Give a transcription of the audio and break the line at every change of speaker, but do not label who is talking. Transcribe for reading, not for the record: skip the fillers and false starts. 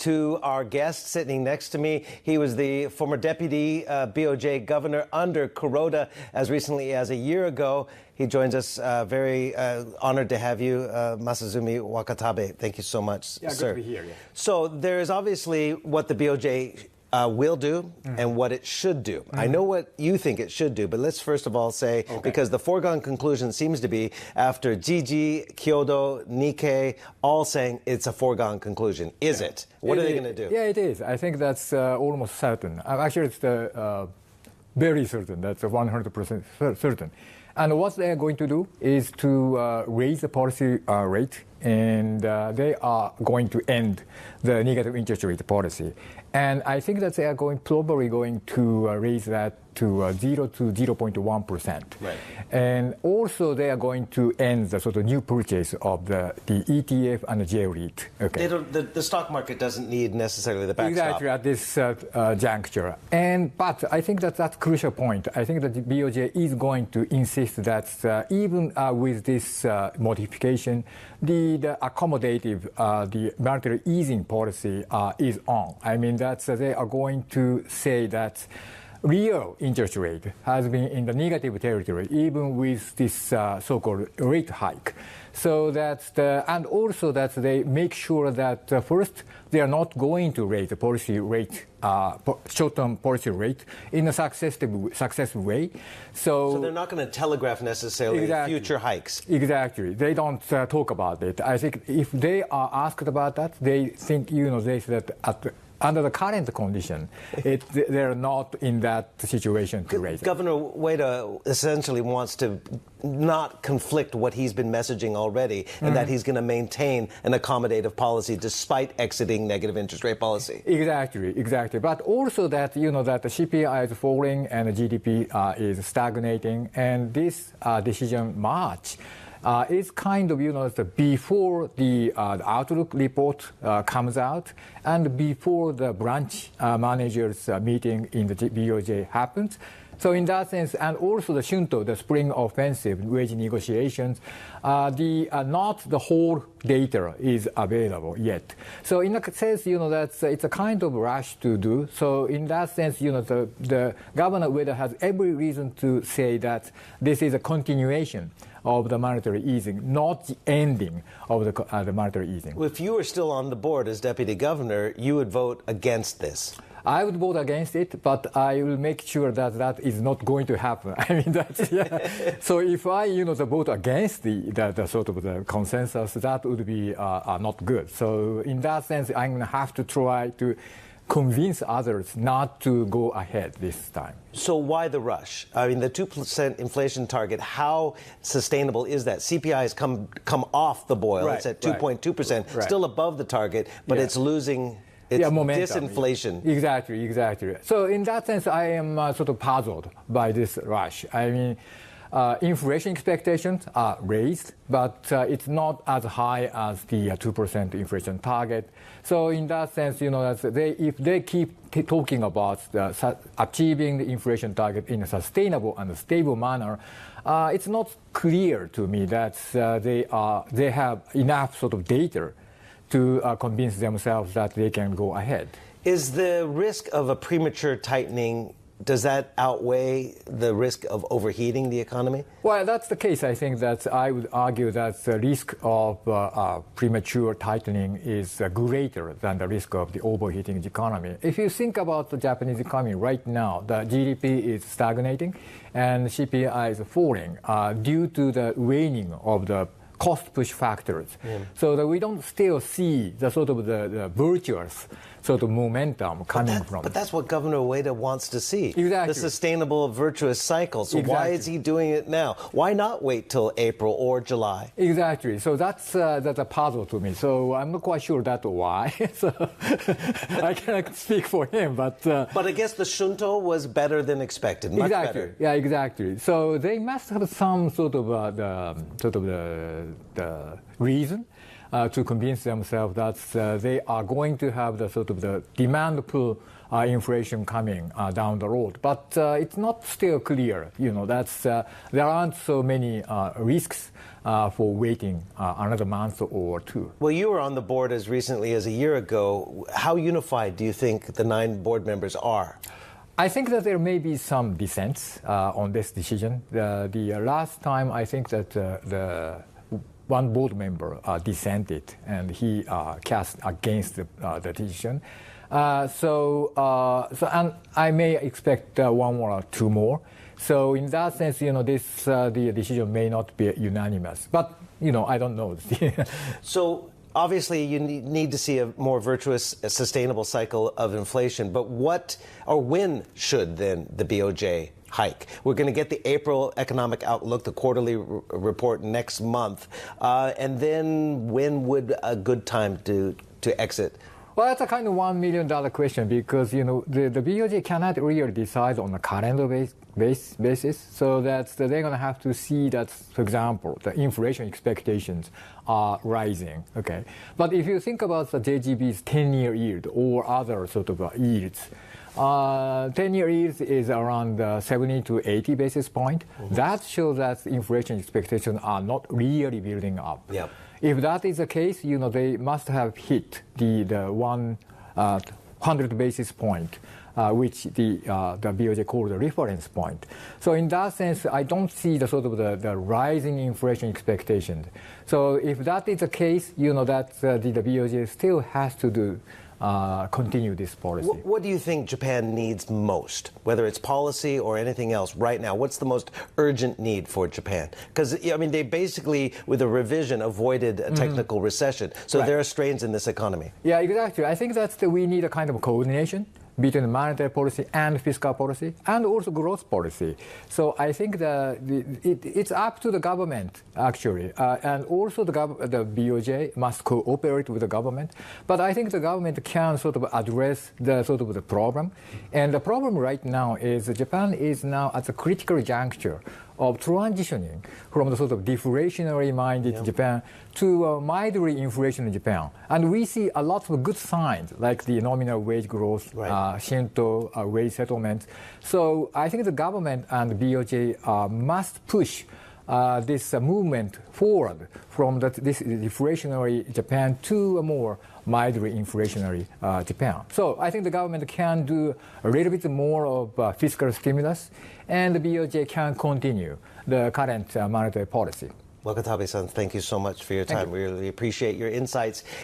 to our guest sitting next to me. He was the former deputy BOJ governor under Kuroda as recently as a year ago. He joins us. Very honored to have you, Masazumi Wakatabe. Thank you so much, sir.
Good to be here. Yeah.
So there is obviously what the BOJ will do and what it should do. I know what you think it should do, but let's first of all say, because the foregone conclusion seems to be after Jiji, Kyodo, Nikkei, all saying it's a foregone conclusion. Is it? What are they going to do?
Yeah, it is. I think that's almost certain. Actually, it's very certain. That's 100% certain. And what they are going to do is to raise the policy rate, and they are going to end the negative interest rate policy. And I think that they are probably going to raise that to 0 to 0.1%.
Right.
And also they are going to end the sort of new purchase of the ETF and the J-REIT. Okay.
The stock market doesn't need necessarily the backstop.
Exactly, at this juncture. But I think that's a crucial point. I think that the BOJ is going to insist that even with this modification, the accommodative, the monetary easing policy is on. I mean, that's they are going to say that real interest rate has been in the negative territory, even with this so-called rate hike. So that, and also that they make sure that first, they are not going to raise the policy rate, short-term policy rate in a successful way. So
they're not going to telegraph necessarily future hikes.
Exactly. They don't talk about it. I think if they are asked about that, they think, they say that under the current condition, they're not in that situation to raise it.
Governor Waseda essentially wants to not conflict what he's been messaging already, and that he's going to maintain an accommodative policy despite exiting negative interest rate policy.
Exactly. But also that, that the CPI is falling and the GDP is stagnating, and this decision March is kind of, before the outlook report comes out and before the branch managers meeting in the BOJ happens. So in that sense, and also the Shunto, the spring offensive wage negotiations, not the whole data is available yet. So in a sense, that's it's a kind of rush to do. So in that sense, the Governor Ueda has every reason to say that this is a continuation of the monetary easing, not the ending of the monetary easing.
Well, if you were still on the board as deputy governor, you would vote against this.
I would vote against it, but I will make sure that that is not going to happen. I mean, that's, So if I, vote against the sort of the consensus, that would be not good. So in that sense, I'm going to have to try to convince others not to go ahead this time.
So why the rush? I mean, the 2% inflation target, how sustainable is that? CPI has come off the boil. It's at 2.2%, still above the target, but it's losing its disinflation.
Exactly. So in that sense, I am sort of puzzled by this rush. I mean, inflation expectations are raised, but it's not as high as the 2% inflation target. So in that sense, if they keep talking about achieving the inflation target in a sustainable and stable manner, it's not clear to me that they have enough sort of data to convince themselves that they can go ahead.
Is the risk of a premature tightening, does that outweigh the risk of overheating the economy?
Well, that's the case. I think that I would argue that the risk of premature tightening is greater than the risk of the overheating the economy. If you think about the Japanese economy right now, the GDP is stagnating and CPI is falling due to the waning of the cost push factors. So that we don't still see the sort of the virtuous sort of momentum coming from.
But that's what Governor Ueda wants to see.
Exactly.
The sustainable virtuous cycle. So why is he doing it now? Why not wait till April or July?
Exactly. So that's a puzzle to me. So I'm not quite sure that's why. So I cannot speak for him, but
I guess the Shunto was better than expected. Much better.
Yeah, exactly. So they must have some sort of the reason. to convince themselves that they are going to have the sort of the demand pull inflation coming down the road. But it's not still clear, there aren't so many risks for waiting another month or two.
Well, you were on the board as recently as a year ago. How unified do you think the 9 board members are?
I think that there may be some dissents on this decision. The last time, I think that the one board member dissented, and he cast against the decision. And I may expect one or two more. So in that sense, the decision may not be unanimous. But, I don't know.
So obviously you need to see a more virtuous, sustainable cycle of inflation. But what or when should then the BOJ hike? We're going to get the April economic outlook, the quarterly report next month. And then when would a good time to exit?
Well, that's a kind of $1 million question because, the BOJ cannot really decide on a calendar basis. So that they're going to have to see that, for example, the inflation expectations are rising. Okay, but if you think about the JGB's 10-year yield or other sort of yields, 10-year yield is around 70 to 80 basis point. Mm-hmm. That shows that inflation expectations are not really building up.
Yep.
If that is the case, they must have hit the 100 basis point, which the BOJ called the reference point. So in that sense, I don't see the sort of the rising inflation expectations. So if that is the case, that the BOJ still has to continue this policy.
What do you think Japan needs most, whether it's policy or anything else right now? What's the most urgent need for Japan? Because, they basically, with a revision, avoided a technical recession. So there are strains in this economy.
Yeah, exactly. I think that we need a kind of coordination between monetary policy and fiscal policy and also growth policy. So I think it's up to the government, actually. And also the BOJ must cooperate with the government. But I think the government can sort of address the sort of the problem. And the problem right now is Japan is now at a critical juncture of transitioning from the sort of deflationary-minded Japan to mildly inflationary Japan. And we see a lot of good signs, like the nominal wage growth, Shinto wage settlements. So I think the government and the BOJ must push this movement forward from this deflationary Japan to a more mildly inflationary Japan. So I think the government can do a little bit more of fiscal stimulus, and the BOJ can continue the current monetary policy.
Wakatabe-san, thank you so much for your time. We really appreciate your insights